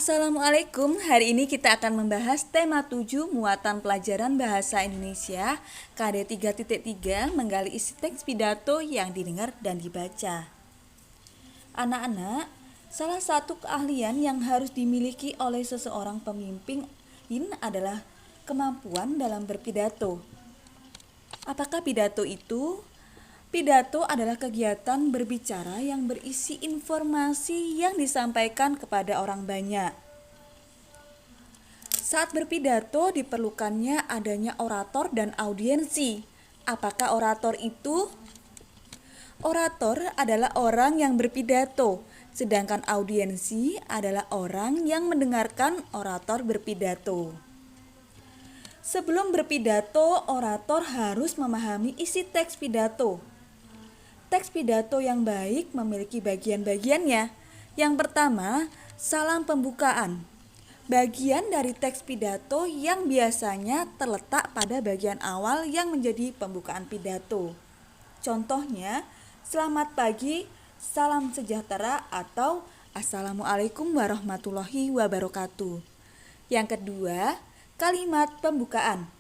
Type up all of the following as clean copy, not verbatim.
Assalamualaikum, hari ini kita akan membahas tema 7 muatan pelajaran bahasa Indonesia KD 3.3 menggali isi teks pidato yang didengar dan dibaca. Anak-anak, salah satu keahlian yang harus dimiliki oleh seseorang pemimpin adalah kemampuan dalam berpidato. Apakah pidato itu? Pidato adalah kegiatan berbicara yang berisi informasi yang disampaikan kepada orang banyak. Saat berpidato diperlukannya adanya orator dan audiensi. Apakah orator itu? Orator adalah orang yang berpidato, sedangkan audiensi adalah orang yang mendengarkan orator berpidato. Sebelum berpidato, orator harus memahami isi teks pidato. Teks pidato yang baik memiliki bagian-bagiannya. Yang pertama, salam pembukaan. Bagian dari teks pidato yang biasanya terletak pada bagian awal yang menjadi pembukaan pidato. Contohnya, selamat pagi, salam sejahtera atau Assalamualaikum warahmatullahi wabarakatuh. Yang kedua, kalimat pembukaan.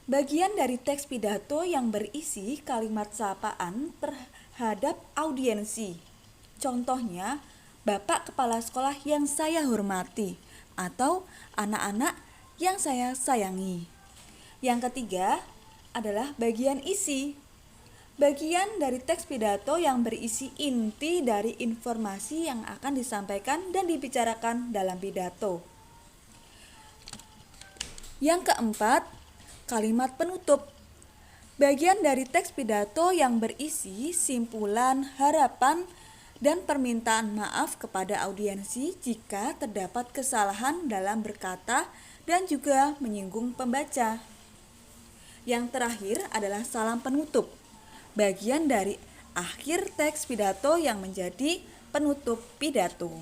Bagian dari teks pidato yang berisi kalimat sapaan terhadap audiensi. Contohnya, Bapak Kepala Sekolah yang saya hormati atau anak-anak yang saya sayangi. Yang ketiga adalah bagian isi. Bagian dari teks pidato yang berisi inti dari informasi yang akan disampaikan dan dibicarakan dalam pidato. Yang keempat, kalimat penutup. Bagian dari teks pidato yang berisi simpulan, harapan, dan permintaan maaf kepada audiensi jika terdapat kesalahan dalam berkata dan juga menyinggung pembaca. Yang terakhir adalah salam penutup. Bagian dari akhir teks pidato yang menjadi penutup pidato.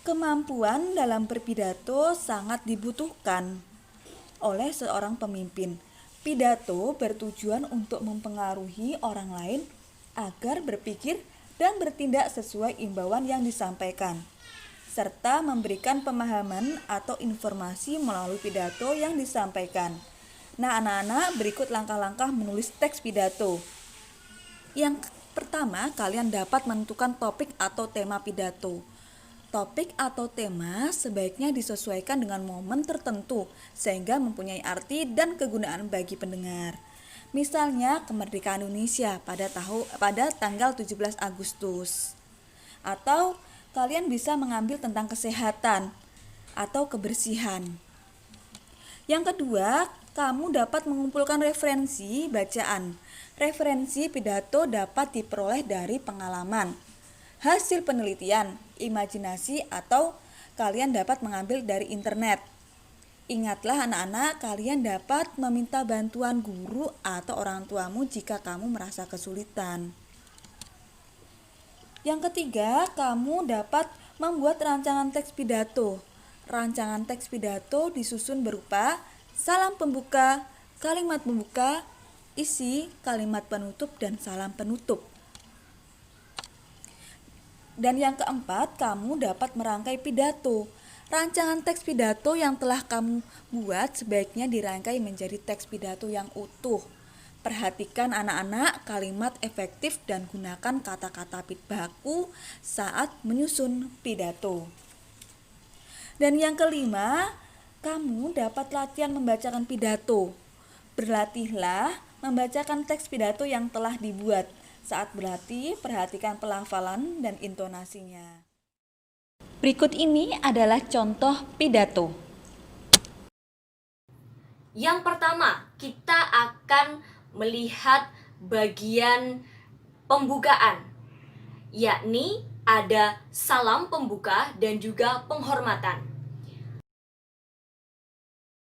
Kemampuan dalam berpidato sangat dibutuhkan oleh seorang pemimpin. Pidato bertujuan untuk mempengaruhi orang lain agar berpikir dan bertindak sesuai imbauan yang disampaikan, serta memberikan pemahaman atau informasi melalui pidato yang disampaikan. Nah, anak-anak, berikut langkah-langkah menulis teks pidato. Yang pertama, kalian dapat menentukan topik atau tema pidato. Topik atau tema sebaiknya disesuaikan dengan momen tertentu sehingga mempunyai arti dan kegunaan bagi pendengar. Misalnya kemerdekaan Indonesia pada tanggal 17 Agustus. Atau kalian bisa mengambil tentang kesehatan atau kebersihan. Yang kedua, kamu dapat mengumpulkan referensi bacaan. Referensi pidato dapat diperoleh dari pengalaman, hasil penelitian, imajinasi, atau kalian dapat mengambil dari internet. Ingatlah anak-anak, kalian dapat meminta bantuan guru atau orang tuamu jika kamu merasa kesulitan. Yang ketiga, kamu dapat membuat rancangan teks pidato. Rancangan teks pidato disusun berupa salam pembuka, kalimat pembuka, isi, kalimat penutup, dan salam penutup. Dan yang keempat, kamu dapat merangkai pidato. Rancangan teks pidato yang telah kamu buat sebaiknya dirangkai menjadi teks pidato yang utuh. Perhatikan anak-anak kalimat efektif dan gunakan kata-kata baku saat menyusun pidato. Dan yang kelima, kamu dapat latihan membacakan pidato. Berlatihlah membacakan teks pidato yang telah dibuat. Saat berlatih, perhatikan pelafalan dan intonasinya. Berikut ini adalah contoh pidato. Yang pertama, kita akan melihat bagian pembukaan, yakni ada salam pembuka dan juga penghormatan.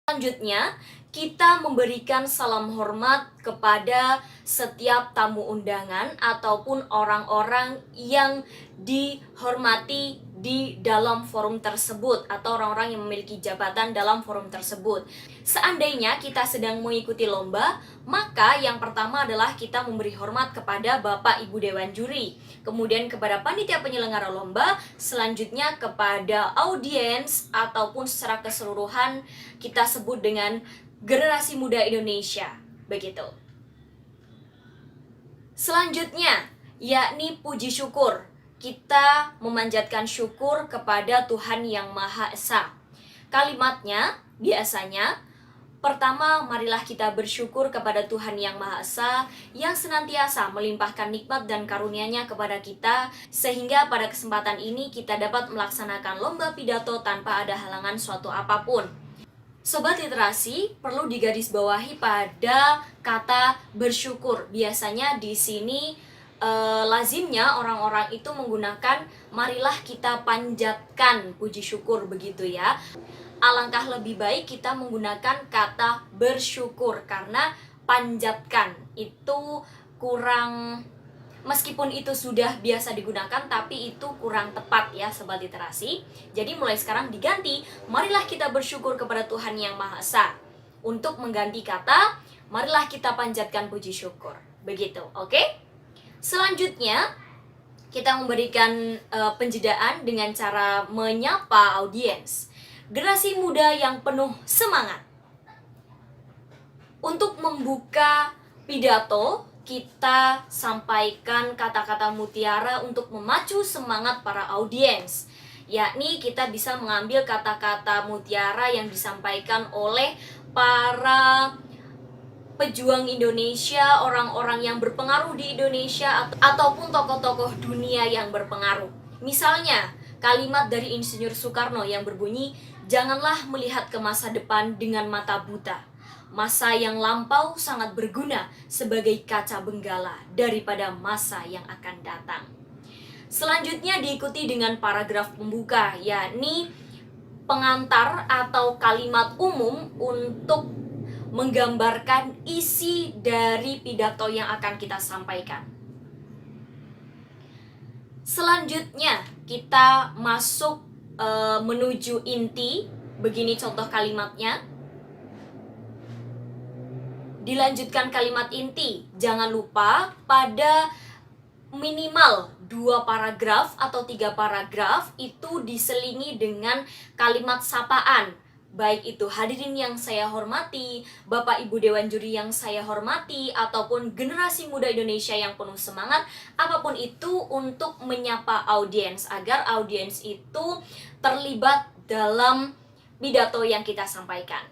Selanjutnya, kita memberikan salam hormat kepada setiap tamu undangan ataupun orang-orang yang dihormati di dalam forum tersebut atau orang-orang yang memiliki jabatan dalam forum tersebut. Seandainya kita sedang mengikuti lomba, maka yang pertama adalah kita memberi hormat kepada Bapak Ibu Dewan Juri, kemudian kepada panitia penyelenggara lomba, selanjutnya kepada audiens ataupun secara keseluruhan kita sebut dengan generasi muda Indonesia. Begitu. Selanjutnya, yakni puji syukur. Kita memanjatkan syukur kepada Tuhan Yang Maha Esa. Kalimatnya biasanya, pertama, marilah kita bersyukur kepada Tuhan Yang Maha Esa yang senantiasa melimpahkan nikmat dan karunia-Nya kepada kita, sehingga pada kesempatan ini kita dapat melaksanakan lomba pidato tanpa ada halangan suatu apapun. Sobat literasi, perlu digarisbawahi pada kata bersyukur. Biasanya di sini lazimnya orang-orang itu menggunakan marilah kita panjatkan puji syukur, begitu ya. Alangkah lebih baik kita menggunakan kata bersyukur, karena panjatkan itu kurang, meskipun itu sudah biasa digunakan, tapi itu kurang tepat ya Sobat literasi. Jadi mulai sekarang diganti, marilah kita bersyukur kepada Tuhan Yang Maha Esa. Untuk mengganti kata, marilah kita panjatkan puji syukur. Begitu, oke? Selanjutnya, kita memberikan penjedaan dengan cara menyapa audiens. Generasi muda yang penuh semangat. Untuk membuka pidato, kita sampaikan kata-kata mutiara untuk memacu semangat para audiens. Yakni kita bisa mengambil kata-kata mutiara yang disampaikan oleh para pejuang Indonesia, orang-orang yang berpengaruh di Indonesia, ataupun tokoh-tokoh dunia yang berpengaruh. Misalnya, kalimat dari Insinyur Soekarno yang berbunyi, "Janganlah melihat ke masa depan dengan mata buta. Masa yang lampau sangat berguna sebagai kaca benggala daripada masa yang akan datang." Selanjutnya diikuti dengan paragraf pembuka, yakni pengantar atau kalimat umum untuk menggambarkan isi dari pidato yang akan kita sampaikan. Selanjutnya kita masuk menuju inti. Begini contoh kalimatnya. Dilanjutkan kalimat inti. Jangan lupa pada minimal 2 paragraf atau 3 paragraf itu diselingi dengan kalimat sapaan. Baik itu hadirin yang saya hormati, Bapak Ibu Dewan Juri yang saya hormati, ataupun generasi muda Indonesia yang penuh semangat, apapun itu untuk menyapa audiens, agar audiens itu terlibat dalam pidato yang kita sampaikan.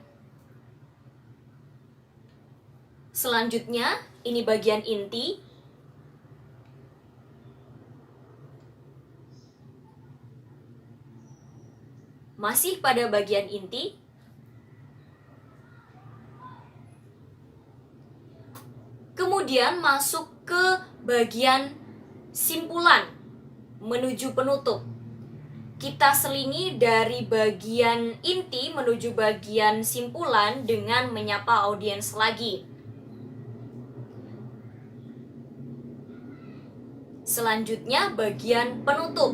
Selanjutnya, ini bagian inti. Masih pada bagian inti, kemudian masuk ke bagian simpulan menuju penutup. Kita selingi dari bagian inti menuju bagian simpulan dengan menyapa audiens lagi. Selanjutnya bagian penutup.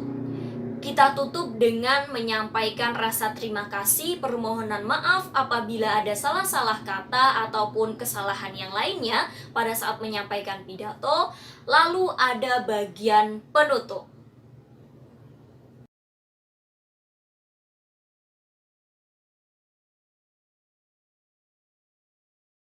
Kita tutup dengan menyampaikan rasa terima kasih, permohonan maaf apabila ada salah-salah kata ataupun kesalahan yang lainnya pada saat menyampaikan pidato. Lalu ada bagian penutup.